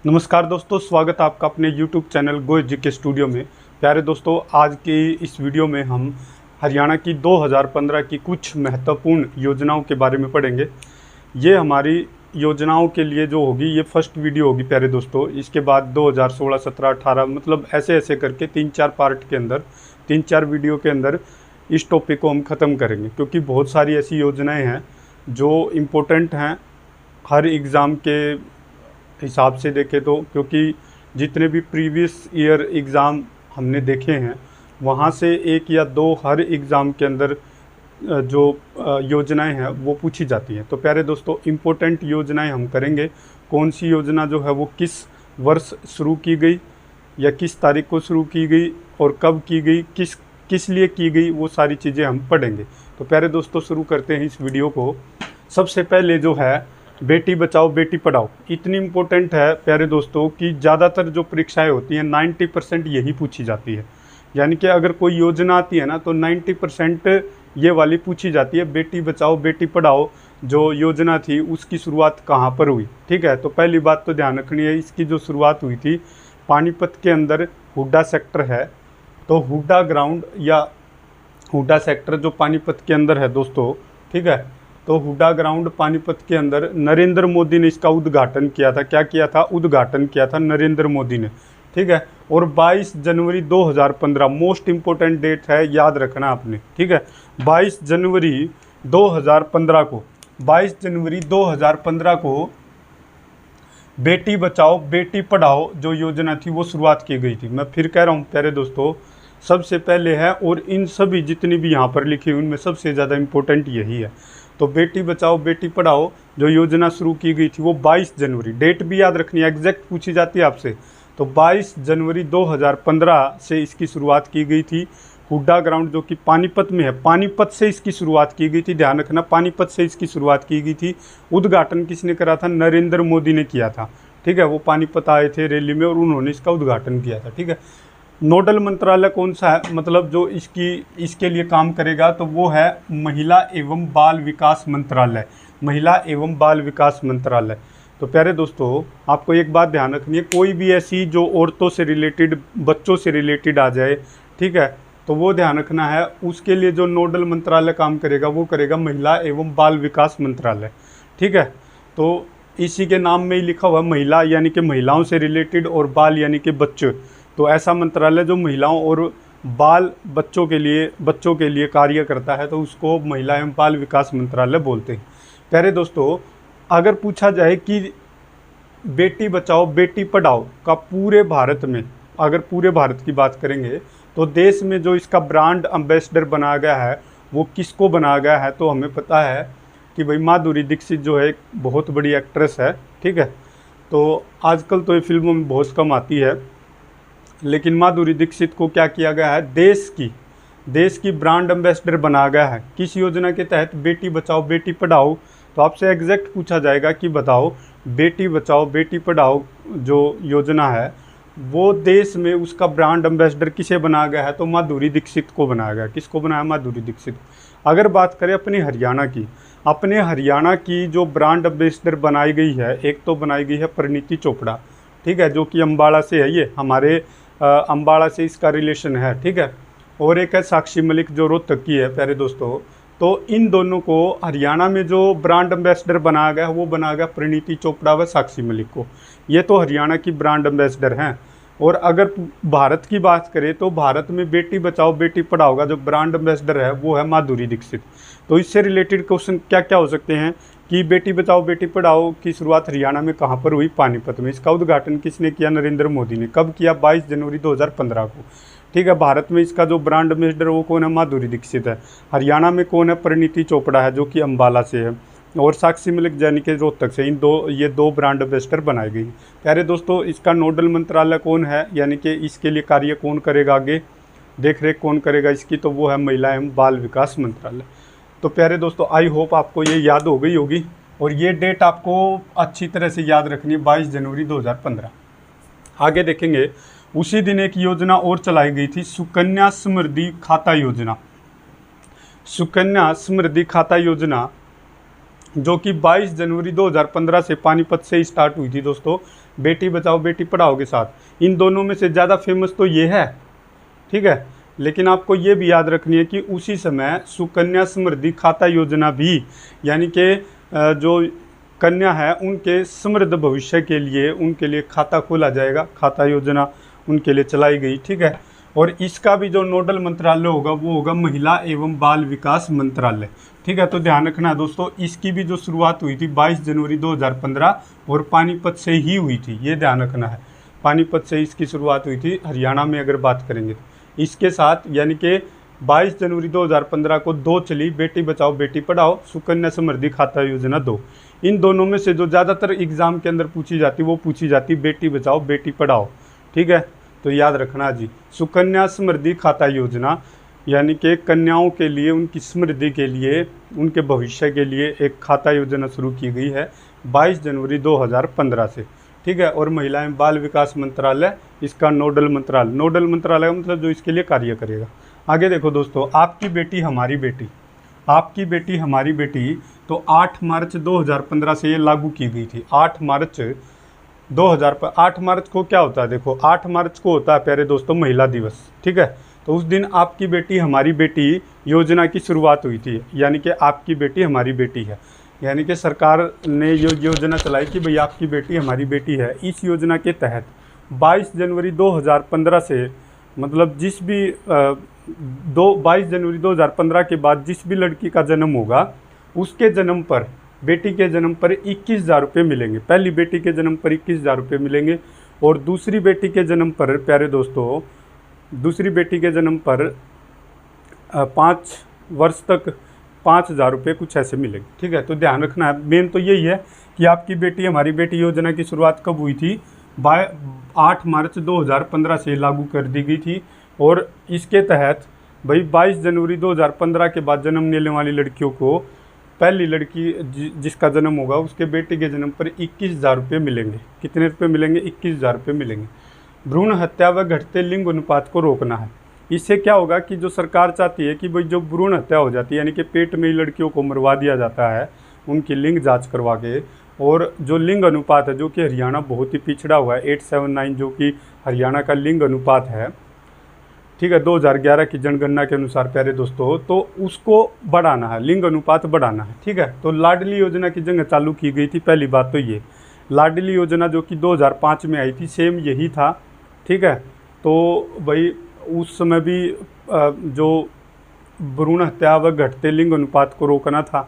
नमस्कार दोस्तों, स्वागत है आपका अपने YouTube चैनल गो एजुके स्टूडियो में। प्यारे दोस्तों, आज की इस वीडियो में हम हरियाणा की 2015 की कुछ महत्वपूर्ण योजनाओं के बारे में पढ़ेंगे। ये हमारी योजनाओं के लिए जो होगी ये फर्स्ट वीडियो होगी प्यारे दोस्तों। इसके बाद 2016, 17, 18 मतलब ऐसे ऐसे करके 3-4 पार्ट के अंदर 3-4 वीडियो के अंदर इस टॉपिक को हम ख़त्म करेंगे, क्योंकि बहुत सारी ऐसी योजनाएँ हैं जो इम्पोर्टेंट हैं हर एग्ज़ाम के हिसाब से देखें तो। क्योंकि जितने भी प्रीवियस ईयर एग्ज़ाम हमने देखे हैं वहाँ से एक या दो हर एग्ज़ाम के अंदर जो योजनाएं हैं वो पूछी जाती हैं। तो प्यारे दोस्तों, इम्पोर्टेंट योजनाएं हम करेंगे। कौन सी योजना जो है वो किस वर्ष शुरू की गई या किस तारीख को शुरू की गई और कब की गई, किस लिए की गई, वो सारी चीज़ें हम पढ़ेंगे। तो प्यारे दोस्तों, शुरू करते हैं इस वीडियो को। सबसे पहले जो है बेटी बचाओ बेटी पढ़ाओ, इतनी इम्पोर्टेंट है प्यारे दोस्तों कि ज़्यादातर जो परीक्षाएं होती हैं 90% यही पूछी जाती है। यानी कि अगर कोई योजना आती है ना तो 90% ये वाली पूछी जाती है। बेटी बचाओ बेटी पढ़ाओ जो योजना थी उसकी शुरुआत कहाँ पर हुई, ठीक है। तो पहली बात तो ध्यान रखनी है, इसकी जो शुरुआत हुई थी पानीपत के अंदर हुड्डा सेक्टर है। तो हुड्डा ग्राउंड या हुड्डा सेक्टर जो पानीपत के अंदर है दोस्तों, ठीक है। तो हुड्डा ग्राउंड पानीपत के अंदर नरेंद्र मोदी ने इसका उद्घाटन किया था। क्या किया था? उद्घाटन किया था नरेंद्र मोदी ने, ठीक है। और 22 जनवरी 2015 मोस्ट इम्पोर्टेंट डेट है, याद रखना आपने, ठीक है। 22 जनवरी 2015 को 22 जनवरी 2015 को बेटी बचाओ बेटी पढ़ाओ जो योजना थी वो शुरुआत की गई थी। मैं फिर कह रहा हूँ प्यारे दोस्तों, सबसे पहले है और इन सभी जितनी भी यहाँ पर लिखी हुई उनमें सबसे ज़्यादा इम्पोर्टेंट यही है। तो बेटी बचाओ बेटी पढ़ाओ जो योजना शुरू की गई थी वो 22 जनवरी, डेट भी याद रखनी है, एग्जैक्ट पूछी जाती है आपसे। तो 22 जनवरी 2015 से इसकी शुरुआत की गई थी। हुड्डा ग्राउंड जो कि पानीपत में है, पानीपत से इसकी शुरुआत की गई थी, ध्यान रखना, पानीपत से इसकी शुरुआत की गई थी। उद्घाटन किसने करा था? नरेंद्र मोदी ने किया था, ठीक है। वो पानीपत आए थे रैली में और उन्होंने इसका उद्घाटन किया था, ठीक है। नोडल मंत्रालय कौन सा है, मतलब जो इसके लिए काम करेगा, तो वो है महिला एवं बाल विकास मंत्रालय, महिला एवं बाल विकास मंत्रालय। तो प्यारे दोस्तों, आपको एक बात ध्यान रखनी है, कोई भी ऐसी जो औरतों से रिलेटेड, बच्चों से रिलेटेड आ जाए, ठीक है, तो वो ध्यान रखना है। उसके लिए जो नोडल मंत्रालय काम करेगा वो करेगा महिला एवं बाल विकास मंत्रालय, ठीक है। तो इसी के नाम में ही लिखा हुआ महिला यानी कि महिलाओं से रिलेटेड और बाल यानी कि बच्चे। तो ऐसा मंत्रालय जो महिलाओं और बाल बच्चों के लिए कार्य करता है तो उसको महिला एवं बाल विकास मंत्रालय बोलते हैं। प्यारे दोस्तों, अगर पूछा जाए कि बेटी बचाओ बेटी पढ़ाओ का पूरे भारत में, अगर पूरे भारत की बात करेंगे तो देश में जो इसका ब्रांड एम्बेसडर बनाया गया है वो किसको बनाया गया है? तो हमें पता है कि भाई माधुरी दीक्षित जो है एक बहुत बड़ी एक्ट्रेस है, ठीक है। तो आजकल तो ये फिल्मों में बहुत कम आती है, लेकिन माधुरी दीक्षित को क्या किया गया है? देश की ब्रांड एम्बेसडर बनाया गया है। किस योजना के तहत? बेटी बचाओ बेटी पढ़ाओ। तो आपसे एग्जैक्ट पूछा जाएगा कि बताओ बेटी बचाओ बेटी पढ़ाओ जो योजना है वो देश में उसका ब्रांड एम्बेसडर किसे बनाया गया है? तो माधुरी दीक्षित को बनाया गया। किसको बनाया? माधुरी दीक्षित। अगर बात करें अपने हरियाणा की जो ब्रांड एम्बेसडर बनाई गई है, एक तो बनाई गई है परिणीति चोपड़ा, ठीक है, जो कि अम्बाड़ा से है, ये हमारे अम्बाड़ा से इसका रिलेशन है, ठीक है। और एक है साक्षी मलिक जो रोहतक की है प्यारे दोस्तों। तो इन दोनों को हरियाणा में जो ब्रांड एम्बेसडर बनाया गया वो बनाया गया परिणीति चोपड़ा व साक्षी मलिक को। ये तो हरियाणा की ब्रांड एम्बेसडर हैं। और अगर भारत की बात करें तो भारत में बेटी बचाओ बेटी पढ़ाओ का जो ब्रांड एम्बेसडर है वो है माधुरी दीक्षित। तो इससे रिलेटेड क्वेश्चन क्या क्या हो सकते हैं कि बेटी बचाओ बेटी पढ़ाओ की शुरुआत हरियाणा में कहाँ पर हुई? पानीपत में। इसका उद्घाटन किसने किया? नरेंद्र मोदी ने। कब किया? 22 जनवरी 2015 को, ठीक है। भारत में इसका जो ब्रांड एम्बेसडर वो कौन है? माधुरी दीक्षित है। हरियाणा में कौन है? परिणीति चोपड़ा है जो कि अम्बाला से है। और साक्षी मलिक यानी कि रोहतक से। ये दो ब्रांड एम्बेसडर बनाई गई। प्यारे दोस्तों, इसका नोडल मंत्रालय कौन है, यानी कि इसके लिए कार्य कौन करेगा, आगे देख रेख कौन करेगा इसकी? तो वो है महिला एवं बाल विकास मंत्रालय। तो प्यारे दोस्तों, आई होप आपको ये याद हो गई होगी और ये डेट आपको अच्छी तरह से याद रखनी है, 22 जनवरी 2015। आगे देखेंगे, उसी दिन एक योजना और चलाई गई थी, सुकन्या समृद्धि खाता योजना। सुकन्या समृद्धि खाता योजना जो कि 22 जनवरी 2015 से पानीपत से स्टार्ट हुई थी दोस्तों, बेटी बचाओ बेटी पढ़ाओ के साथ। इन दोनों में से ज़्यादा फेमस तो ये है, ठीक है। लेकिन आपको ये भी याद रखनी है कि उसी समय सुकन्या समृद्धि खाता योजना भी, यानी कि जो कन्या है उनके समृद्ध भविष्य के लिए उनके लिए खाता खोला जाएगा, खाता योजना उनके लिए चलाई गई, ठीक है। और इसका भी जो नोडल मंत्रालय होगा वो होगा महिला एवं बाल विकास मंत्रालय, ठीक है। तो ध्यान रखना दोस्तों, इसकी भी जो शुरुआत हुई थी 22 जनवरी 2015 और पानीपत से ही हुई थी, ये ध्यान रखना है। पानीपत से इसकी शुरुआत हुई थी हरियाणा में अगर बात करेंगे तो। इसके साथ यानी कि 22 जनवरी 2015 को 2 चली, बेटी बचाओ बेटी पढ़ाओ, सुकन्या समृद्धि खाता योजना 2। इन दोनों में से जो ज़्यादातर एग्जाम के अंदर पूछी जाती वो पूछी जाती बेटी बचाओ बेटी पढ़ाओ, ठीक है। तो याद रखना जी, सुकन्या समृद्धि खाता योजना यानी कि कन्याओं के लिए, उनकी समृद्धि के लिए, उनके भविष्य के लिए एक खाता योजना शुरू की गई है 22 जनवरी 2015 से, ठीक है। और महिला एवं बाल विकास मंत्रालय इसका नोडल मंत्रालय मतलब जो इसके लिए कार्य करेगा। आगे देखो दोस्तों, आपकी बेटी हमारी बेटी, आपकी बेटी हमारी बेटी, तो 8 मार्च 2015 से ये लागू की गई थी। 8 मार्च 2008 को क्या होता है, देखो 8 मार्च को होता है प्यारे दोस्तों महिला दिवस, ठीक है। तो उस दिन आपकी बेटी हमारी बेटी योजना की शुरुआत हुई थी, यानी कि आपकी बेटी हमारी बेटी है, यानी कि सरकार ने योजना चलाई कि भाई आपकी बेटी हमारी बेटी है। इस योजना के तहत 22 जनवरी 2015 से, मतलब जिस भी 22 जनवरी 2015 के बाद जिस भी लड़की का जन्म होगा उसके जन्म पर, बेटी के जन्म पर 21,000 रुपये मिलेंगे। पहली बेटी के जन्म पर 21,000 रुपये मिलेंगे और दूसरी बेटी के जन्म पर प्यारे दोस्तों, दूसरी बेटी के जन्म पर 5 वर्ष तक 5,000 रुपये कुछ ऐसे मिलेंगे, ठीक है। तो ध्यान रखना है, मेन तो यही है कि आपकी बेटी हमारी बेटी योजना की शुरुआत कब हुई थी, 8 मार्च 2015 से लागू कर दी गई थी। और इसके तहत भाई 22 जनवरी 2015 के बाद जन्म लेने वाली लड़कियों को, पहली लड़की जिसका जन्म होगा उसके बेटे के जन्म पर 21,000 रुपये मिलेंगे। कितने रुपये मिलेंगे? 21,000 रुपये मिलेंगे। भ्रूण हत्या व घटते लिंग अनुपात को रोकना है। इससे क्या होगा कि जो सरकार चाहती है कि भाई जो भ्रूण हत्या हो जाती है, यानी कि पेट में ही लड़कियों को मरवा दिया जाता है उनकी लिंग जांच करवा के, और जो लिंग अनुपात है जो कि हरियाणा बहुत ही पिछड़ा हुआ है, 879 जो कि हरियाणा का लिंग अनुपात है, ठीक है, 2011 की जनगणना के अनुसार प्यारे दोस्तों, तो उसको बढ़ाना है, लिंग अनुपात बढ़ाना है, ठीक है। तो लाडली योजना की जगह चालू की गई थी, पहली बात तो ये लाडली योजना जो कि 2005 में आई थी, सेम यही था, ठीक है। तो भाई उस समय भी जो भ्रूण हत्या व घटते लिंग अनुपात को रोकना था,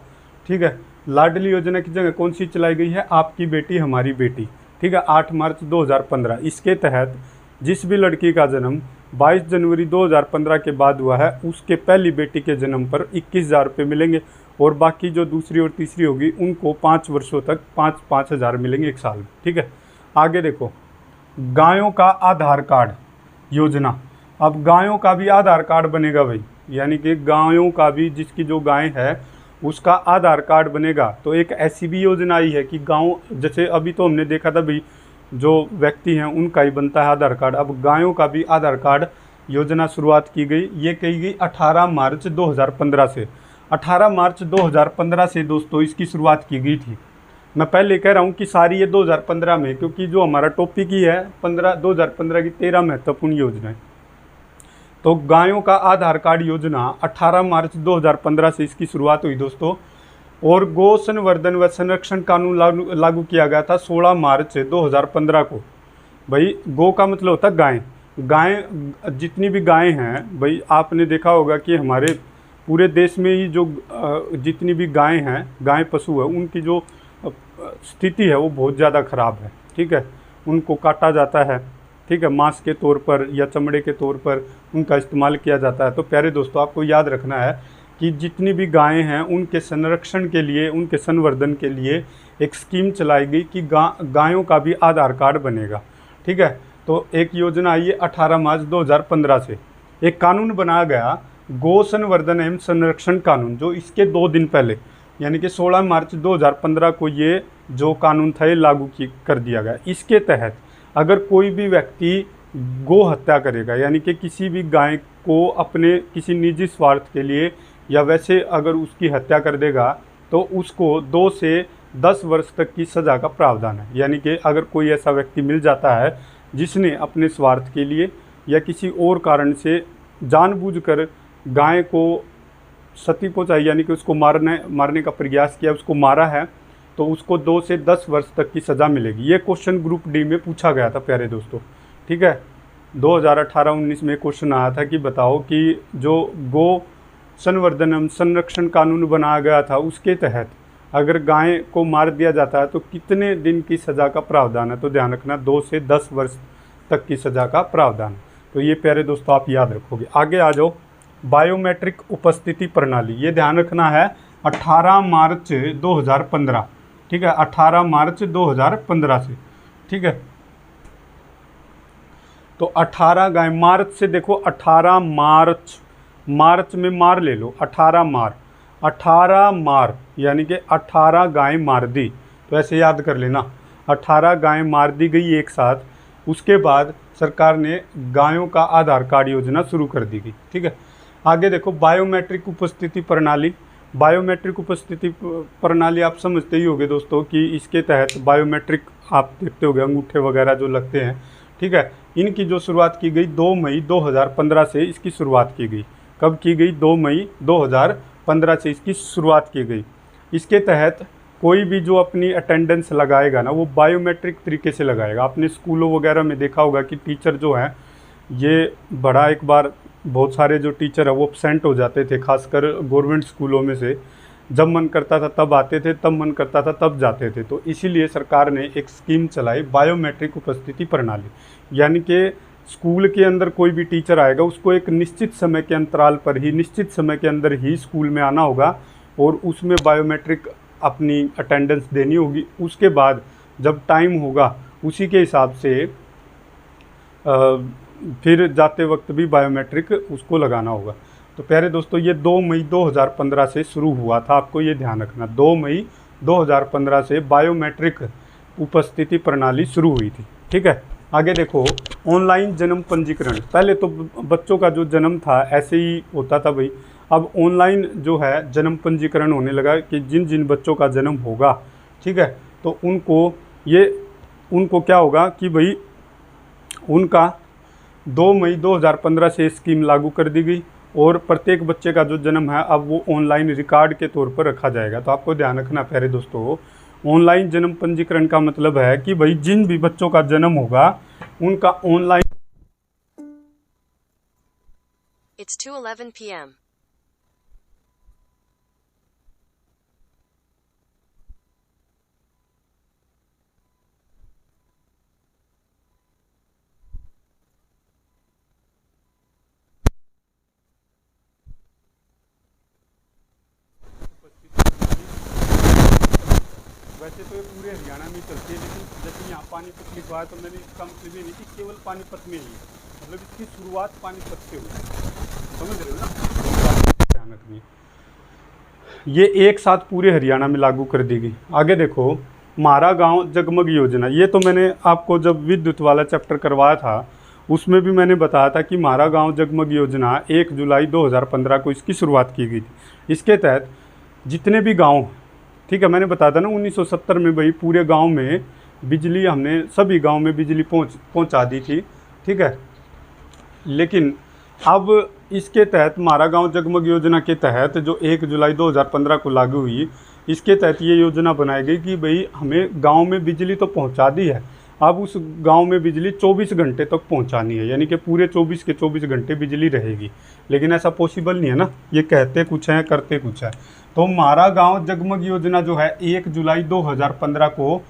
ठीक है। लाडली योजना की जगह कौन सी चलाई गई है? आपकी बेटी हमारी बेटी, ठीक है, 8 मार्च 2015। इसके तहत जिस भी लड़की का जन्म 22 जनवरी 2015 के बाद हुआ है उसके पहली बेटी के जन्म पर 21,000 रुपये मिलेंगे, और बाकी जो दूसरी और तीसरी होगी उनको 5 वर्षों तक 5-5 हज़ार मिलेंगे एक साल में, ठीक है। आगे देखो, गायों का आधार कार्ड योजना। अब गायों का भी आधार कार्ड बनेगा भाई, यानी कि गायों का भी, जिसकी जो गाय है उसका आधार कार्ड बनेगा। तो एक ऐसी भी योजना आई है कि गाँव, जैसे अभी तो हमने देखा था भाई जो व्यक्ति हैं उनका ही बनता है आधार कार्ड, अब गायों का भी आधार कार्ड योजना शुरुआत की गई। ये कही गई 18 मार्च 2015 से। 18 मार्च 2015 से दोस्तों इसकी शुरुआत की गई थी। मैं पहले कह रहा हूँ कि सारी ये 2015 में, क्योंकि जो हमारा टॉपिक ही है 2015 की 13 महत्वपूर्ण योजनाएं। तो गायों का आधार कार्ड योजना 18 मार्च 2015 से इसकी शुरुआत हुई दोस्तों। और गो संवर्धन व संरक्षण कानून लागू किया गया था 16 मार्च 2015 को। भाई गो का मतलब होता है गाय। गाय, जितनी भी गायें हैं भाई, आपने देखा होगा कि हमारे पूरे देश में ही जो जितनी भी गायें हैं, गाय पशु है, उनकी जो स्थिति है वो बहुत ज़्यादा ख़राब है, ठीक है। उनको काटा जाता है, ठीक है, मांस के तौर पर या चमड़े के तौर पर उनका इस्तेमाल किया जाता है। तो प्यारे दोस्तों आपको याद रखना है कि जितनी भी गायें हैं उनके संरक्षण के लिए, उनके संवर्धन के लिए एक स्कीम चलाई गई कि गायों का भी आधार कार्ड बनेगा, ठीक है। तो एक योजना आई है 18 मार्च 2015 से। एक कानून बनाया गया गो संवर्धन एवं संरक्षण कानून, जो इसके 2 दिन पहले यानी कि 16 मार्च 2015 को ये जो कानून था ये लागू कर दिया गया। इसके तहत अगर कोई भी व्यक्ति गो हत्या करेगा, यानी कि किसी भी गाय को अपने किसी निजी स्वार्थ के लिए या वैसे अगर उसकी हत्या कर देगा, तो उसको 2 से 10 वर्ष तक की सज़ा का प्रावधान है। यानी कि अगर कोई ऐसा व्यक्ति मिल जाता है जिसने अपने स्वार्थ के लिए या किसी और कारण से जानबूझकर गाय को क्षति पहुंचाई, यानी कि उसको मारने का प्रयास किया, उसको मारा है, तो उसको 2 से 10 वर्ष तक की सज़ा मिलेगी। ये क्वेश्चन ग्रुप डी में पूछा गया था प्यारे दोस्तों। ठीक है, 2018-19 में क्वेश्चन आया था कि बताओ कि जो गो संवर्धन एवं संरक्षण कानून बनाया गया था उसके तहत अगर गाय को मार दिया जाता है तो कितने दिन की सज़ा का प्रावधान है। तो ध्यान रखना 2 से 10 वर्ष तक की सज़ा का प्रावधान। तो ये प्यारे दोस्तों आप याद रखोगे। आगे आ जाओ, बायोमेट्रिक उपस्थिति प्रणाली, ये ध्यान रखना है 18 मार्च 2015। ठीक है, 18 मार्च 2015 से। ठीक है, तो 18 गाय, मार्च से देखो 18 मार्च में मार ले लो, 18 मार यानी कि 18 गाय मार दी। तो ऐसे याद कर लेना, 18 गाय मार दी गई एक साथ। उसके बाद सरकार ने गायों का आधार कार्ड योजना शुरू कर दी गई। ठीक है, आगे देखो बायोमेट्रिक उपस्थिति प्रणाली। बायोमेट्रिक उपस्थिति प्रणाली आप समझते ही होंगे दोस्तों कि इसके तहत बायोमेट्रिक आप देखते होंगे अंगूठे वगैरह जो लगते हैं। ठीक है, इनकी जो शुरुआत की गई 2 मई 2015 से इसकी शुरुआत की गई। कब की गई? 2 मई 2015 से इसकी शुरुआत की गई। इसके तहत कोई भी जो अपनी अटेंडेंस लगाएगा ना वो बायोमेट्रिक तरीके से लगाएगा। आपने स्कूलों वगैरह में देखा होगा कि टीचर जो है ये बड़ा एक बार बहुत सारे जो टीचर है वो एब्सेंट हो जाते थे, खासकर गवर्नमेंट स्कूलों में से। जब मन करता था तब आते थे, तब मन करता था तब जाते थे। तो इसीलिए सरकार ने एक स्कीम चलाई बायोमेट्रिक उपस्थिति प्रणाली, यानी कि स्कूल के अंदर कोई भी टीचर आएगा उसको एक निश्चित समय के अंतराल पर ही, निश्चित समय के अंदर ही स्कूल में आना होगा और उसमें बायोमेट्रिक अपनी अटेंडेंस देनी होगी। उसके बाद जब टाइम होगा उसी के हिसाब से फिर जाते वक्त भी बायोमेट्रिक उसको लगाना होगा। तो प्यारे दोस्तों ये 2 मई 2015 से शुरू हुआ था, आपको ये ध्यान रखना। 2 मई 2015 से बायोमेट्रिक उपस्थिति प्रणाली शुरू हुई थी। ठीक है, आगे देखो ऑनलाइन जन्म पंजीकरण। पहले तो बच्चों का जो जन्म था ऐसे ही होता था भाई, अब ऑनलाइन जो है जन्म पंजीकरण होने लगा कि जिन जिन बच्चों का जन्म होगा, ठीक है, तो उनको क्या होगा कि भाई उनका 2 मई 2015 से स्कीम लागू कर दी गई और प्रत्येक बच्चे का जो जन्म है अब वो ऑनलाइन रिकॉर्ड के तौर पर रखा जाएगा। तो आपको ध्यान रखना प्यारे दोस्तों, ऑनलाइन जन्म पंजीकरण का मतलब है कि भाई जिन भी बच्चों का जन्म होगा उनका ऑनलाइन। It's 2:11 p.m. वैसे तो ये पूरे हरियाणा में चलती है, लेकिन जैसे यहाँ पानीपत लिखवा है तो मैंने इसका मतलब ये नहीं कि केवल पानीपत में ही है, मतलब इसकी शुरुआत पानीपत से हुई, समझ रहे हो ना। ध्यान रखनी, ये एक साथ पूरे हरियाणा में लागू कर दी गई। आगे देखो मारा गांव जगमग योजना। ये तो मैंने आपको जब विद्युत वाला चैप्टर करवाया था उसमें भी मैंने बताया था कि मारा गांव जगमग योजना 1 जुलाई 2015 को इसकी शुरुआत की गई थी। इसके तहत जितने भी गाँव, ठीक है, मैंने बताया था ना 1970 में भाई पूरे गांव में बिजली, हमने सभी गांव में बिजली पहुंचा दी थी। ठीक है, लेकिन अब इसके तहत मारा गांव जगमग योजना के तहत जो 1 जुलाई 2015 को लागू हुई, इसके तहत ये योजना बनाई गई कि भाई हमें गांव में बिजली तो पहुंचा दी है, अब उस गांव में बिजली 24 घंटे तक पहुंचानी है, यानी कि पूरे 24 के 24 घंटे बिजली रहेगी। लेकिन ऐसा पॉसिबल नहीं है ना, ये कहते कुछ हैं करते कुछ है। तो मारा गांव जगमग योजना जो है 1 जुलाई 2015 को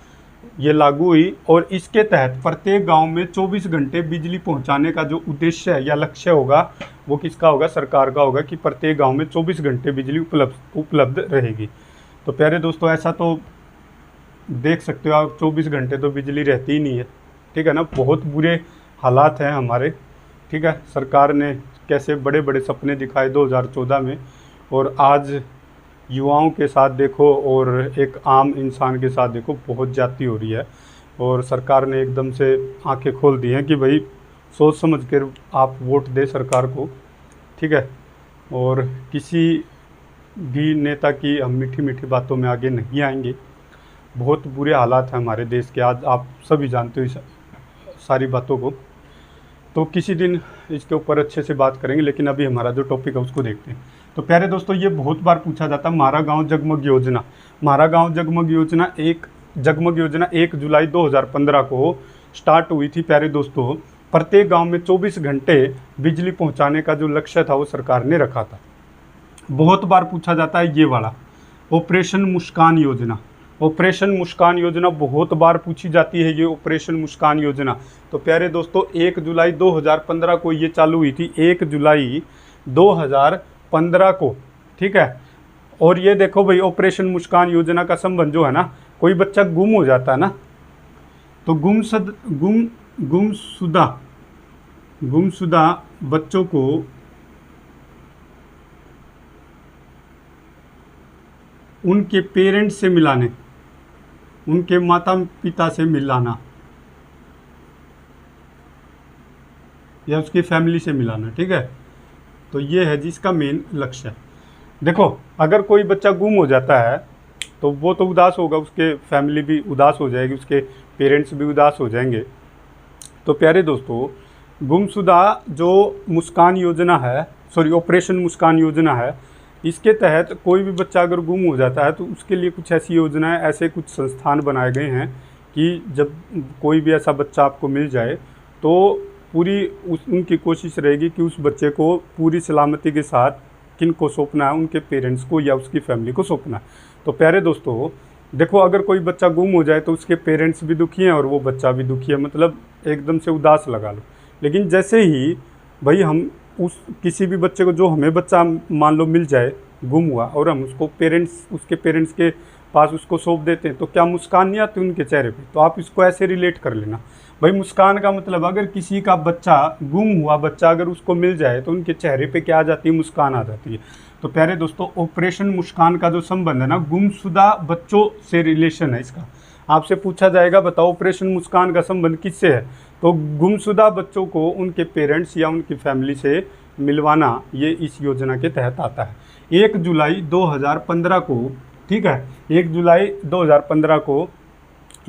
ये लागू हुई और इसके तहत प्रत्येक गांव में 24 घंटे बिजली पहुंचाने का जो उद्देश्य है या लक्ष्य होगा वो किसका होगा? सरकार का होगा कि प्रत्येक गांव में 24 घंटे बिजली उपलब्ध रहेगी। तो प्यारे दोस्तों ऐसा तो देख सकते हो आप, 24 घंटे तो बिजली रहती ही नहीं है। ठीक है ना, बहुत बुरे हालात हैं हमारे। ठीक है, सरकार ने कैसे बड़े बड़े सपने दिखाए 2014 में, और आज युवाओं के साथ देखो और एक आम इंसान के साथ देखो बहुत ज़्यादती हो रही है। और सरकार ने एकदम से आंखें खोल दी हैं कि भाई सोच समझ कर आप वोट दे सरकार को। ठीक है, और किसी भी नेता की हम मीठी मीठी बातों में आगे नहीं आएंगे। बहुत बुरे हालात हैं हमारे देश के, आज आप सभी जानते हो इस सारी बातों को। तो किसी दिन इसके ऊपर अच्छे से बात करेंगे, लेकिन अभी हमारा जो टॉपिक है उसको देखते हैं। तो प्यारे दोस्तों, ये बहुत बार पूछा जाता है म्हारा गांव जगमग योजना। म्हारा गांव जगमग योजना 1 जुलाई 2015 को स्टार्ट हुई थी। प्यारे दोस्तों, प्रत्येक गांव में 24 घंटे बिजली पहुंचाने का जो लक्ष्य था वो सरकार ने रखा था। बहुत बार पूछा जाता है ये वाला ऑपरेशन मुस्कान योजना। ऑपरेशन मुस्कान योजना बहुत बार पूछी जाती है, ये ऑपरेशन मुस्कान योजना। तो प्यारे दोस्तों, 1 जुलाई 2015 को ये चालू हुई थी, 1 जुलाई 2015 को, ठीक है। और ये देखो भाई, ऑपरेशन मुस्कान योजना का संबंध जो है ना, कोई बच्चा गुम हो जाता है ना, तो गुमशुदा बच्चों को उनके पेरेंट्स से मिलाने, उनके माता पिता से मिलाना या उसकी फैमिली से मिलाना, ठीक है। तो ये है जिसका मेन लक्ष्य है। देखो, अगर कोई बच्चा गुम हो जाता है तो वो तो उदास होगा, उसके फैमिली भी उदास हो जाएगी, उसके पेरेंट्स भी उदास हो जाएंगे। तो प्यारे दोस्तों, गुमशुदा जो मुस्कान योजना है, ऑपरेशन मुस्कान योजना है, इसके तहत कोई भी बच्चा अगर गुम हो जाता है तो उसके लिए कुछ ऐसी योजनाएं, ऐसे कुछ संस्थान बनाए गए हैं कि जब कोई भी ऐसा बच्चा आपको मिल जाए तो पूरी उनकी कोशिश रहेगी कि उस बच्चे को पूरी सलामती के साथ किनको सौंपना है, उनके पेरेंट्स को या उसकी फैमिली को सौंपना है। तो प्यारे दोस्तों देखो, अगर कोई बच्चा गुम हो जाए तो उसके पेरेंट्स भी दुखी हैं और वो बच्चा भी दुखी है, मतलब एकदम से उदास लगा लो। लेकिन जैसे ही भाई हम उस किसी भी बच्चे को, जो हमें बच्चा मान लो मिल जाए गुम हुआ, और हम उसको उसके पेरेंट्स के पास उसको सौंप देते हैं, तो क्या मुस्कान नहीं आती उनके चेहरे पे? तो आप इसको ऐसे रिलेट कर लेना भाई। मुस्कान का मतलब, अगर किसी का बच्चा गुम हुआ बच्चा अगर उसको मिल जाए तो उनके चेहरे पे क्या आ जाती है? मुस्कान आ जाती है। तो प्यारे दोस्तों, ऑपरेशन मुस्कान का जो संबंध है ना, गुमशुदा बच्चों से रिलेशन है इसका। आपसे पूछा जाएगा बताओ ऑपरेशन मुस्कान का संबंध किससे है, तो गुमशुदा बच्चों को उनके पेरेंट्स या उनकी फैमिली से मिलवाना, ये इस योजना के तहत आता है। 1 जुलाई 2015 को, ठीक है, 1 जुलाई 2015 को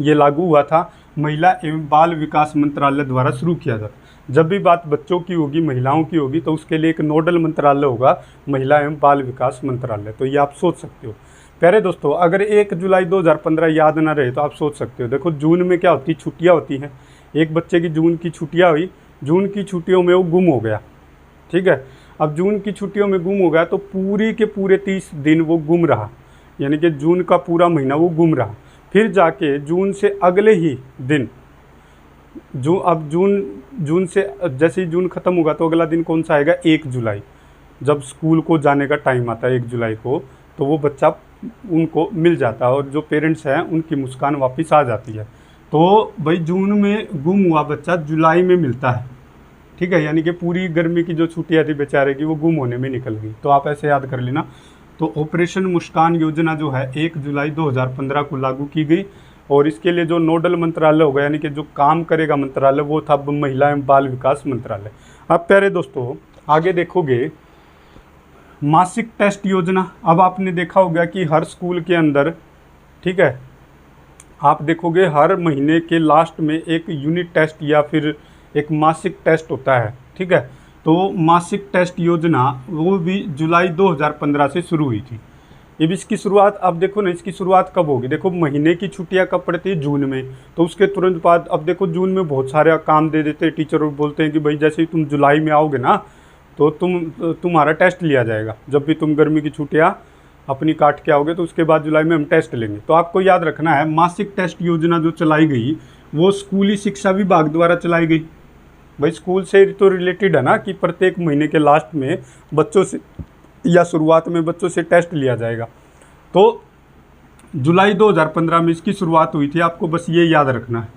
ये लागू हुआ था। महिला एवं बाल विकास मंत्रालय द्वारा शुरू किया जाता। जब भी बात बच्चों की होगी, महिलाओं की होगी, तो उसके लिए एक नोडल मंत्रालय होगा, महिला एवं बाल विकास मंत्रालय। तो ये आप सोच सकते हो। प्यारे दोस्तों, अगर 1 जुलाई 2015 याद ना रहे तो आप सोच सकते हो, देखो जून में क्या होती, छुट्टियाँ होती हैं। एक बच्चे की जून की छुट्टियाँ हुई, जून की छुट्टियों में वो गुम हो गया, ठीक है। अब जून की छुट्टियों में गुम हो गया तो पूरी के पूरे 30 दिन वो गुम रहा, यानी कि जून का पूरा महीना वो गुम रहा। फिर जाके जून से अगले ही दिन, जून से जैसे ही जून ख़त्म होगा तो अगला दिन कौन सा आएगा? 1 जुलाई, जब स्कूल को जाने का टाइम आता है 1 जुलाई को, तो वो बच्चा उनको मिल जाता है और जो पेरेंट्स हैं उनकी मुस्कान वापस आ जाती है। तो भाई जून में गुम हुआ बच्चा जुलाई में मिलता है, ठीक है, यानी कि पूरी गर्मी की जो छुट्टियाँ थी बेचारे की, वो गुम होने में निकल गई। तो आप ऐसे याद कर लेना। तो ऑपरेशन मुस्कान योजना जो है 1 जुलाई 2015 को लागू की गई, और इसके लिए जो नोडल मंत्रालय होगा, यानी कि जो काम करेगा मंत्रालय, वो था महिला एवं बाल विकास मंत्रालय। अब प्यारे दोस्तों, आगे देखोगे मासिक टेस्ट योजना। अब आपने देखा होगा कि हर स्कूल के अंदर, ठीक है, आप देखोगे हर महीने के लास्ट में एक यूनिट टेस्ट या फिर एक मासिक टेस्ट होता है, ठीक है। तो मासिक टेस्ट योजना वो भी जुलाई 2015 से शुरू हुई थी। अब इसकी शुरुआत, अब देखो ना, इसकी शुरुआत कब होगी? देखो महीने की छुट्टियां कब पड़ती है? जून में। तो उसके तुरंत बाद, अब देखो जून में बहुत सारे काम दे देते हैं टीचर, और बोलते हैं कि भाई जैसे ही तुम जुलाई में आओगे ना तो तुम्हारा टेस्ट लिया जाएगा। जब भी तुम गर्मी की छुट्टियां अपनी काट के आओगे तो उसके बाद जुलाई में हम टेस्ट लेंगे। तो आपको याद रखना है, मासिक टेस्ट योजना जो चलाई गई वो स्कूली शिक्षा विभाग द्वारा चलाई गई। भाई स्कूल से तो रिलेटेड है ना, कि प्रत्येक महीने के लास्ट में बच्चों से या शुरुआत में बच्चों से टेस्ट लिया जाएगा। तो जुलाई 2015 में इसकी शुरुआत हुई थी। आपको बस ये याद रखना है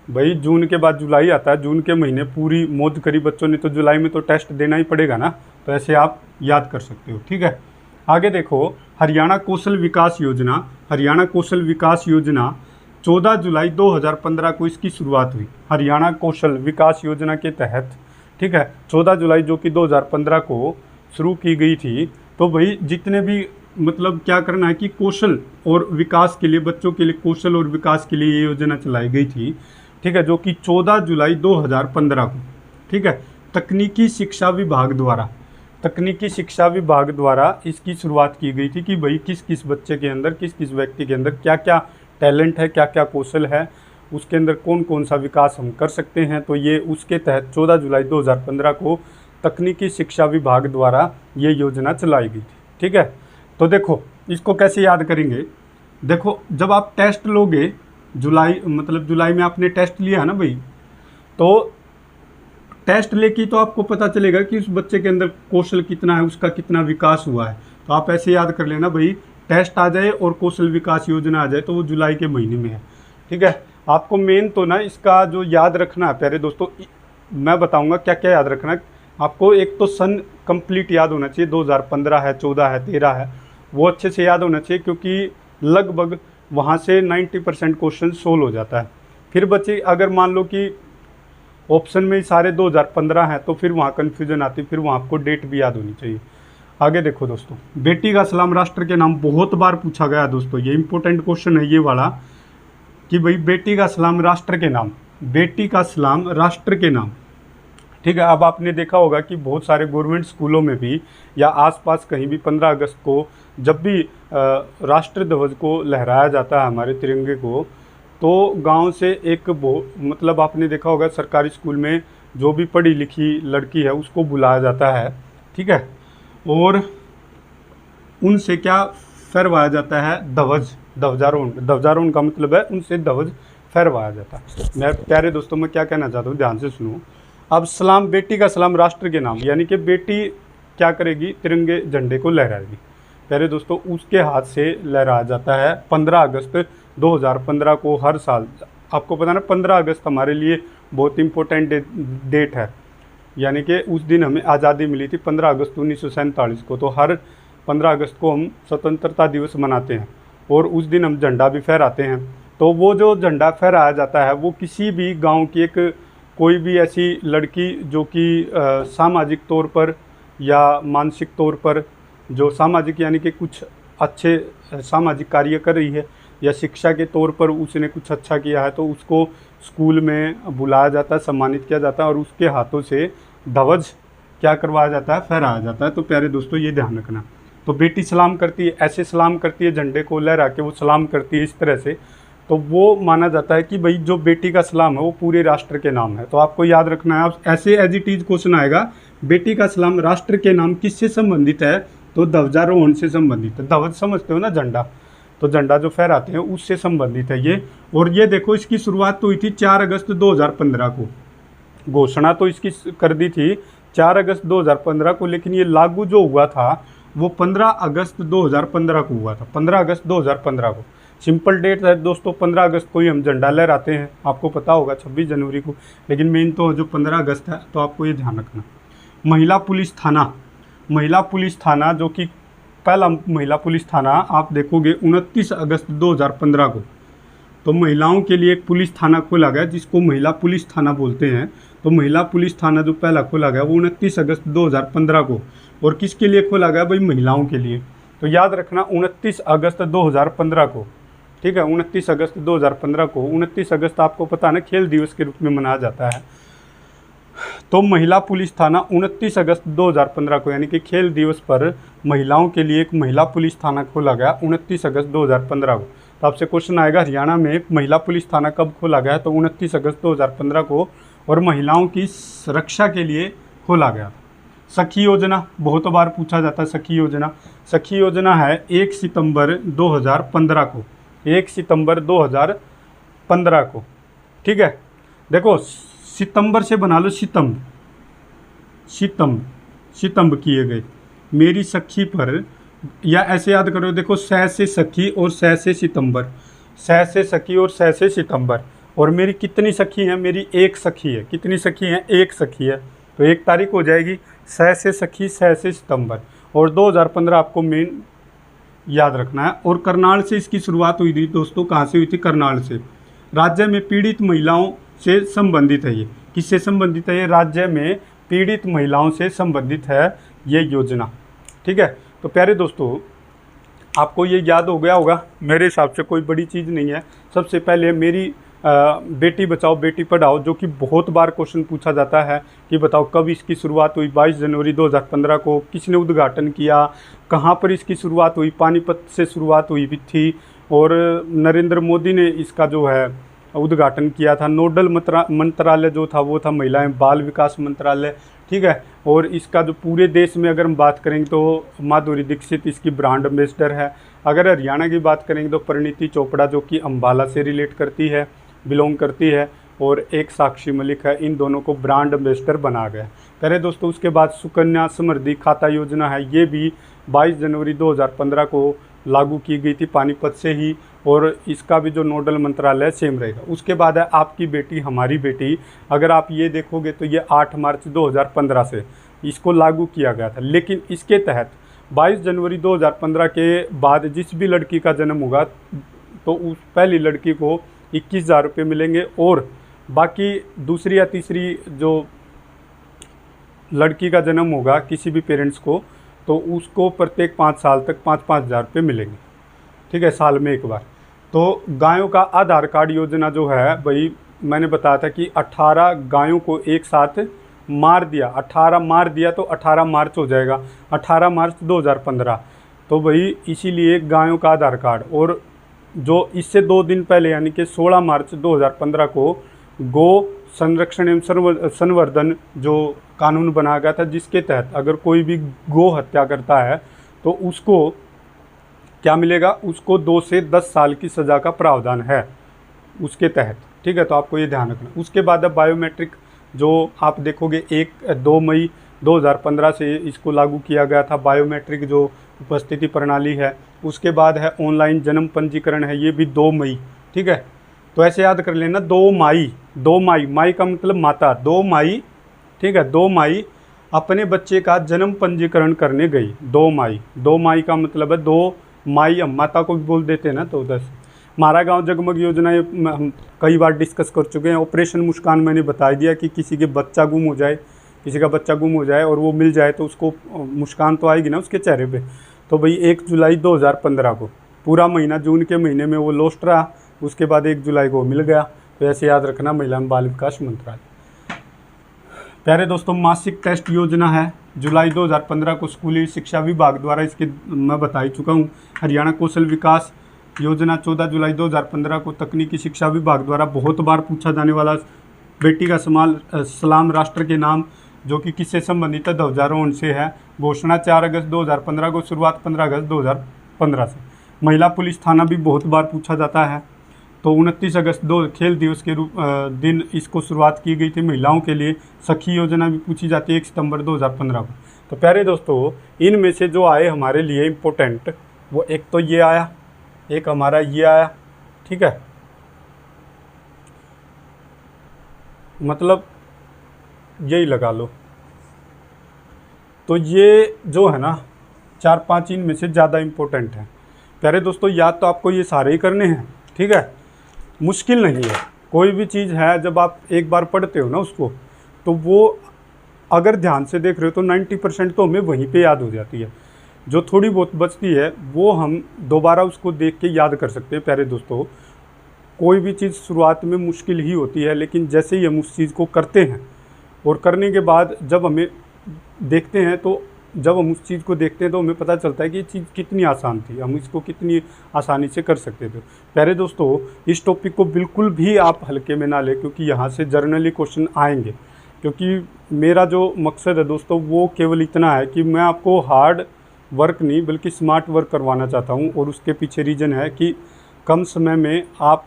भाई, जून के बाद जुलाई आता है, जून के महीने पूरी मौज करी बच्चों ने, तो जुलाई में तो टेस्ट देना ही पड़ेगा ना। तो ऐसे आप याद कर सकते हो, ठीक है। आगे देखो, हरियाणा कौशल विकास योजना। हरियाणा कौशल विकास योजना 14 जुलाई 2015 को इसकी शुरुआत हुई। हरियाणा कौशल विकास योजना के तहत, ठीक है, 14 जुलाई जो कि 2015 को शुरू की गई थी। तो भाई जितने भी मतलब क्या करना है कि कौशल और विकास के लिए, बच्चों के लिए कौशल और विकास के लिए ये योजना चलाई गई थी, ठीक है, जो कि 14 जुलाई 2015 को, ठीक है, तकनीकी शिक्षा विभाग द्वारा, तकनीकी शिक्षा विभाग द्वारा इसकी शुरुआत की गई थी कि भाई किस किस बच्चे के अंदर, किस किस व्यक्ति के अंदर क्या क्या टैलेंट है, क्या क्या कौशल है, उसके अंदर कौन कौन सा विकास हम कर सकते हैं। तो ये उसके तहत 14 जुलाई 2015 को तकनीकी शिक्षा विभाग द्वारा ये योजना चलाई गई थी, ठीक है। तो देखो इसको कैसे याद करेंगे, देखो जब आप टेस्ट लोगे जुलाई, मतलब जुलाई में आपने टेस्ट लिया है ना भाई, तो टेस्ट लेके तो आपको पता चलेगा कि उस बच्चे के अंदर कौशल कितना है, उसका कितना विकास हुआ है। तो आप ऐसे याद कर लेना भाई, टेस्ट आ जाए और कौशल विकास योजना आ जाए तो वो जुलाई के महीने में है, ठीक है। आपको मेन तो ना इसका जो याद रखना है प्यारे दोस्तों, मैं बताऊंगा क्या क्या याद रखना है आपको। एक तो सन कंप्लीट याद होना चाहिए, 2015 है, 14 है, 13 है, वो अच्छे से याद होना चाहिए, क्योंकि लगभग वहाँ से 90% क्वेश्चन सोल्व हो जाता है। फिर बच्चे अगर मान लो कि ऑप्शन में ही सारे 2015 हैं तो फिर वहाँ कन्फ्यूजन आती है, फिर वहाँ आपको डेट भी याद होनी चाहिए। आगे देखो दोस्तों, बेटी का सलाम राष्ट्र के नाम बहुत बार पूछा गया दोस्तों, ये इंपॉर्टेंट क्वेश्चन है ये वाला कि भाई बेटी का सलाम राष्ट्र के नाम, बेटी का सलाम राष्ट्र के नाम, ठीक है। अब आपने देखा होगा कि बहुत सारे गवर्नमेंट स्कूलों में भी या आसपास कहीं भी 15 अगस्त को जब भी राष्ट्र ध्वज को लहराया जाता है, हमारे तिरंगे को, तो गांव से एक मतलब आपने देखा होगा सरकारी स्कूल में जो भी पढ़ी लिखी लड़की है उसको बुलाया जाता है, ठीक है, और उनसे क्या फहरवाया जाता है, ध्वज, ध्वजारोहण। ध्वजारोहण का मतलब है उनसे ध्वज फहरवाया जाता है। मैं प्यारे दोस्तों मैं क्या कहना चाहता हूँ, ध्यान से सुनो। अब सलाम, बेटी का सलाम राष्ट्र के नाम, यानी कि बेटी क्या करेगी, तिरंगे झंडे को लहराएगी। प्यारे दोस्तों उसके हाथ से लहराया जाता है 15 अगस्त 2015 को हर साल। आपको पता ना 15 अगस्त हमारे लिए बहुत इंपॉर्टेंट डेट है, यानी कि उस दिन हमें आज़ादी मिली थी 15 अगस्त 1947 को। तो हर 15 अगस्त को हम स्वतंत्रता दिवस मनाते हैं और उस दिन हम झंडा भी फहराते हैं। तो वो जो झंडा फहराया जाता है वो किसी भी गांव की एक कोई भी ऐसी लड़की जो कि सामाजिक तौर पर या मानसिक तौर पर, जो सामाजिक यानी कि कुछ अच्छे सामाजिक कार्य कर रही है या शिक्षा के तौर पर उसने कुछ अच्छा किया है, तो उसको स्कूल में बुलाया जाता है, सम्मानित किया जाता है और उसके हाथों से ध्वज क्या करवाया जाता है, फहराया जाता है। तो प्यारे दोस्तों ये ध्यान रखना। तो बेटी सलाम करती है, ऐसे सलाम करती है, झंडे को लहरा के वो सलाम करती है इस तरह से, तो वो माना जाता है कि भाई जो बेटी का सलाम है वो पूरे राष्ट्र के नाम है। तो आपको याद रखना है, आप ऐसे एज इट इज क्वेश्चन आएगा, बेटी का सलाम राष्ट्र के नाम किससे संबंधित है, तो ध्वजारोहण से संबंधित है। ध्वज समझते हो ना, झंडा, तो झंडा जो फहराते हैं उससे संबंधित है ये। और ये देखो इसकी शुरुआत तो हुई थी 4 अगस्त 2015 को, घोषणा तो इसकी कर दी थी 4 अगस्त 2015 को, लेकिन ये लागू जो हुआ था वो 15 अगस्त 2015 को हुआ था, 15 अगस्त 2015 को। सिंपल डेट है दोस्तों, 15 अगस्त को ही हम झंडा लहराते हैं, आपको पता होगा 26 जनवरी को, लेकिन मेन तो जो 15 अगस्त है, तो आपको ये ध्यान रखना। महिला पुलिस थाना, महिला पुलिस थाना जो कि पहला महिला पुलिस थाना आप देखोगे 29 अगस्त 2015 को, तो महिलाओं के लिए एक पुलिस थाना खोला गया जिसको महिला पुलिस थाना बोलते हैं। तो महिला पुलिस थाना जो पहला खोला गया वो 29 अगस्त 2015 को, और किसके लिए खोला गया भाई, महिलाओं के लिए। तो याद रखना 29 अगस्त 2015 को, ठीक है, 29 अगस्त 2015 को। 29 अगस्त आपको पता है ना खेल दिवस के रूप में मनाया जाता है। तो महिला पुलिस थाना 29 अगस्त 2015 को, यानी कि खेल दिवस पर महिलाओं के लिए एक महिला पुलिस थाना खोला गया 29 अगस्त 2015 को। तो आपसे क्वेश्चन आएगा हरियाणा में महिला पुलिस थाना कब खोला गया, तो 29 अगस्त 2015 को, और महिलाओं की सुरक्षा के लिए खोला गया। सखी योजना बहुत बार पूछा जाता है, सखी योजना, सखी योजना है 1 सितंबर 2015 को, 1 सितंबर 2015 को, ठीक है। देखो सितंबर से बना लो सितंब, सितंब, सितंब किए गए मेरी सखी पर, या ऐसे याद करो, देखो सै से सखी और सै से सितंबर, सै से सखी और सै से सितंबर। और मेरी कितनी सखी हैं, मेरी एक सखी है, कितनी सखी हैं, एक सखी है, तो 1 तारीख हो जाएगी, सै से सखी, सै से सितंबर। और 2015 आपको मेन याद रखना है। और करनाल से इसकी शुरुआत हुई थी दोस्तों, कहाँ से हुई थी, करनाल से। राज्य में पीड़ित महिलाओं से संबंधित है ये, किससे संबंधित है ये, राज्य में पीड़ित महिलाओं से संबंधित है ये योजना, ठीक है। तो प्यारे दोस्तों, आपको ये याद हो गया होगा, मेरे हिसाब से कोई बड़ी चीज़ नहीं है। सबसे पहले मेरी बेटी बचाओ बेटी पढ़ाओ, जो कि बहुत बार क्वेश्चन पूछा जाता है कि बताओ कब इसकी शुरुआत हुई। 22 जनवरी 2015 को किसने उद्घाटन किया, कहाँ पर इसकी शुरुआत हुई, पानीपत से शुरुआत हुई भी थी, और नरेंद्र मोदी ने इसका जो है उद्घाटन किया था। नोडल मंत्रालय जो था वो था महिलाएं बाल विकास मंत्रालय, ठीक है। और इसका जो पूरे देश में अगर हम बात करेंगे तो माधुरी दीक्षित इसकी ब्रांड एम्बेसडर है। अगर हरियाणा की बात करेंगे तो परिणीति चोपड़ा, जो कि अम्बाला से रिलेट करती है, बिलोंग करती है, और एक साक्षी मलिक है, इन दोनों को ब्रांड एम्बेसडर बना गया। पहले दोस्तों उसके बाद सुकन्या समृद्धि खाता योजना है, ये भी 22 जनवरी 2015 को लागू की गई थी पानीपत से ही, और इसका भी जो नोडल मंत्रालय सेम रहेगा। उसके बाद है आपकी बेटी हमारी बेटी। अगर आप ये देखोगे तो ये 8 मार्च 2015 से इसको लागू किया गया था, लेकिन इसके तहत 22 जनवरी 2015 के बाद जिस भी लड़की का जन्म होगा तो उस पहली लड़की को 21,000 रुपये मिलेंगे, और बाकी दूसरी या तीसरी जो लड़की का जन्म होगा किसी भी पेरेंट्स को, तो उसको प्रत्येक 5 साल तक 5-5 हज़ार रुपये मिलेंगे, ठीक है, साल में एक बार। तो गायों का आधार कार्ड योजना जो है भाई, मैंने बताया था कि 18 गायों को एक साथ मार दिया, 18 मार दिया तो 18 मार्च हो जाएगा, 18 मार्च 2015। तो भाई इसीलिए गायों का आधार कार्ड, और जो इससे 2 दिन पहले यानी कि 16 मार्च 2015 को गो संरक्षण एवं संवर्धन जो कानून बनाया गया था, जिसके तहत अगर कोई भी गो हत्या करता है तो उसको क्या मिलेगा, उसको 2 से 10 साल की सज़ा का प्रावधान है उसके तहत, ठीक है। तो आपको ये ध्यान रखना। उसके बाद अब बायोमेट्रिक जो आप देखोगे 2 मई 2015 से इसको लागू किया गया था, बायोमेट्रिक जो उपस्थिति प्रणाली है। उसके बाद है ऑनलाइन जन्म पंजीकरण है, ये भी 2 मई, ठीक है। तो ऐसे याद कर लेना 2 मई, माई का मतलब माता, 2 मई, ठीक है। 2 मई अपने बच्चे का जन्म पंजीकरण करने गई, 2 मई का मतलब है 2 मई, हम माता को भी बोल देते हैं ना। तो 10 हमारा गांव जगमग योजना ये हम कई बार डिस्कस कर चुके हैं। ऑपरेशन मुस्कान मैंने बता दिया कि किसी के बच्चा गुम हो जाए, किसी का बच्चा गुम हो जाए और वो मिल जाए तो उसको मुस्कान तो आएगी ना उसके चेहरे पे। तो भाई 1 जुलाई 2015 को पूरा महीना, जून के महीने में वो लॉस्ट रहा, उसके बाद 1 जुलाई को मिल गया। तो ऐसे याद रखना, महिला एवं बाल विकास मंत्रालय। प्यारे दोस्तों, मासिक टेस्ट योजना है, जुलाई 2015 को स्कूली शिक्षा विभाग द्वारा, इसके मैं बता ही चुका हूँ। हरियाणा कौशल विकास योजना 14 जुलाई 2015 को तकनीकी शिक्षा विभाग द्वारा बहुत बार पूछा जाने वाला बेटी का सलाम राष्ट्र के नाम, जो कि किससे संबंधित है, ध्वजारोहण से है। घोषणा 4 अगस्त 2015 को, शुरुआत 15 अगस्त 2015 से। महिला पुलिस थाना भी बहुत बार पूछा जाता है। तो 29 अगस्त खेल दिवस के दिन इसको शुरुआत की गई थी महिलाओं के लिए। सखी योजना भी पूछी जाती है 1 सितंबर 2015 को। तो प्यारे दोस्तों, इनमें से जो आए हमारे लिए इम्पोर्टेंट, वो एक तो ये आया, एक हमारा ये आया, ठीक है। मतलब यही लगा लो। तो ये जो है ना 4-5 इनमें से ज़्यादा इम्पोर्टेंट है। प्यारे दोस्तों, याद तो आपको ये सारे ही करने हैं, ठीक है। मुश्किल नहीं है कोई भी चीज़ है, जब आप एक बार पढ़ते हो ना उसको, तो वो अगर ध्यान से देख रहे हो तो 90% तो हमें वहीं पे याद हो जाती है। जो थोड़ी बहुत बचती है वो हम दोबारा उसको देख के याद कर सकते हैं। प्यारे दोस्तों, कोई भी चीज़ शुरुआत में मुश्किल ही होती है, लेकिन जैसे ही हम उस चीज़ को करते हैं और करने के बाद जब हमें देखते हैं, तो जब हम उस चीज़ को देखते हैं तो हमें पता चलता है कि ये चीज़ कितनी आसान थी, हम इसको कितनी आसानी से कर सकते थे। प्यारे दोस्तों, इस टॉपिक को बिल्कुल भी आप हल्के में ना लें, क्योंकि यहाँ से जर्नली क्वेश्चन आएंगे। क्योंकि मेरा जो मकसद है दोस्तों वो केवल इतना है कि मैं आपको हार्ड वर्क नहीं बल्कि स्मार्ट वर्क करवाना चाहता हूँ। और उसके पीछे रीज़न है कि कम समय में आप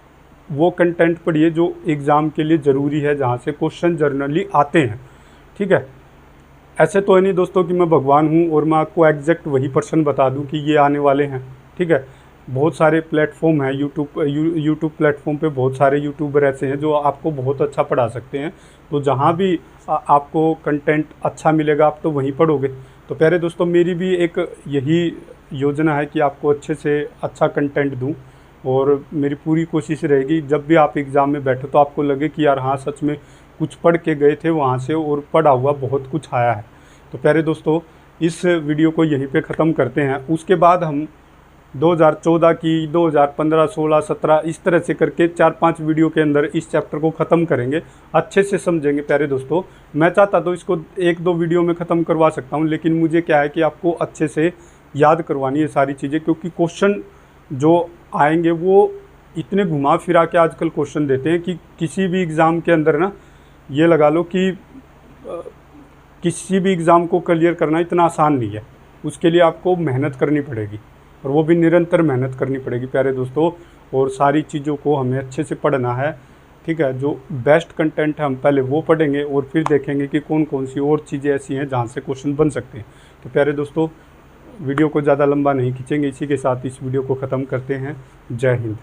वो कंटेंट पढ़िए जो एग्ज़ाम के लिए ज़रूरी है, जहाँ से क्वेश्चन जर्नली आते हैं, ठीक है। ऐसे तो है नहीं दोस्तों कि मैं भगवान हूँ और मैं आपको एग्जैक्ट वही पर्सन बता दूँ कि ये आने वाले हैं, ठीक है। बहुत सारे प्लेटफॉर्म हैं, यूट्यूब प्लेटफॉर्म पे बहुत सारे यूट्यूबर ऐसे हैं जो आपको बहुत अच्छा पढ़ा सकते हैं। तो जहाँ भी आपको कंटेंट अच्छा मिलेगा आप तो वहीं पढ़ोगे। तो प्यारे दोस्तों, मेरी भी एक यही योजना है कि आपको अच्छे से अच्छा कंटेंट दूँ, और मेरी पूरी कोशिश रहेगी जब भी आप एग्ज़ाम में बैठो तो आपको लगे कि यार हाँ सच में कुछ पढ़ के गए थे वहाँ से और पढ़ा हुआ बहुत कुछ आया है। तो प्यारे दोस्तों, इस वीडियो को यहीं पे ख़त्म करते हैं। उसके बाद हम 2014 की, 2015, 16, 17 इस तरह से करके 4-5 वीडियो के अंदर इस चैप्टर को ख़त्म करेंगे, अच्छे से समझेंगे। प्यारे दोस्तों, मैं चाहता तो इसको 1-2 वीडियो में ख़त्म करवा सकता हूँ, लेकिन मुझे क्या है कि आपको अच्छे से याद करवानी है सारी चीज़ें, क्योंकि क्वेश्चन जो आएंगे वो इतने घुमा फिरा के आजकल क्वेश्चन देते हैं कि किसी भी एग्ज़ाम के अंदर ना, ये लगा लो कि किसी भी एग्ज़ाम को क्लियर करना इतना आसान नहीं है। उसके लिए आपको मेहनत करनी पड़ेगी, और वो भी निरंतर मेहनत करनी पड़ेगी प्यारे दोस्तों। और सारी चीज़ों को हमें अच्छे से पढ़ना है, ठीक है। जो बेस्ट कंटेंट है हम पहले वो पढ़ेंगे, और फिर देखेंगे कि कौन कौन सी और चीज़ें ऐसी हैं जहाँ से क्वेश्चन बन सकते हैं। तो प्यारे दोस्तों, वीडियो को ज़्यादा लंबा नहीं खींचेंगे, इसी के साथ इस वीडियो को ख़त्म करते हैं। जय हिंद।